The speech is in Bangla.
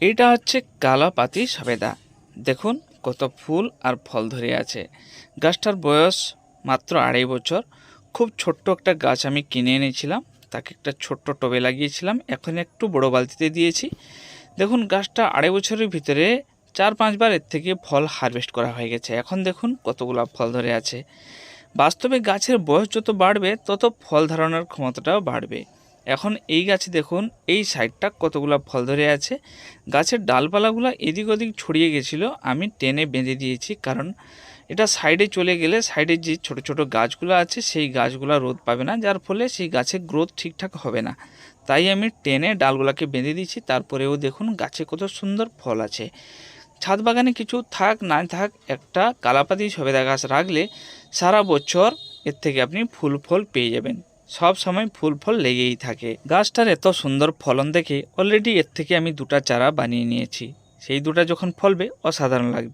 এটা হচ্ছে কালাপাতি সবেদা। দেখুন কত ফুল আর ফল ধরে আছে। গাছটার বয়স মাত্র 2.5 বছর। খুব ছোট্ট একটা গাছ আমি কিনে এনেছিলাম, তাকে একটা ছোট্ট টবে লাগিয়েছিলাম, এখন একটু বড় বালতিতে দিয়েছি। দেখুন গাছটা 2.5 বছরের ভিতরে 4-5 বার এর থেকে ফল হারভেস্ট করা হয়ে গেছে। এখন দেখুন কতগুলো ফল ধরে আছে। বাস্তবে গাছের বয়স যত বাড়বে তত ফল ধারণের ক্ষমতাটাও বাড়বে। এখন এই গাছে দেখুন এই সাইডটা কতগুলো ফল ধরে আছে। গাছের ডালপালাগুলো এদিক ওদিক ছড়িয়ে গেছিলো, আমি টেনে বেঁধে দিয়েছি, কারণ এটা সাইডে চলে গেলে সাইডে যে ছোট ছোট গাছগুলো আছে সেই গাছগুলো রোদ পাবে না, যার ফলে সেই গাছের গ্রোথ ঠিকঠাক হবে না। তাই আমি টেনে ডালগুলোকে বেঁধে দিয়েছি। তারপরেও দেখুন গাছে কত সুন্দর ফল আছে। ছাদ বাগানে কিছু থাক না থাক, একটা কালাপাতি সবেদা গাছ রাখলে সারা বছর এর থেকে আপনি ফুল ফল পেয়ে যাবেন। সব সময় ফুল ফল লেগেই থাকে। গাছটার এত সুন্দর ফলন দেখে অলরেডি এর থেকে আমি 2টা চারা বানিয়ে নিয়েছি। সেই 2টা যখন ফলবে অসাধারণ লাগবে।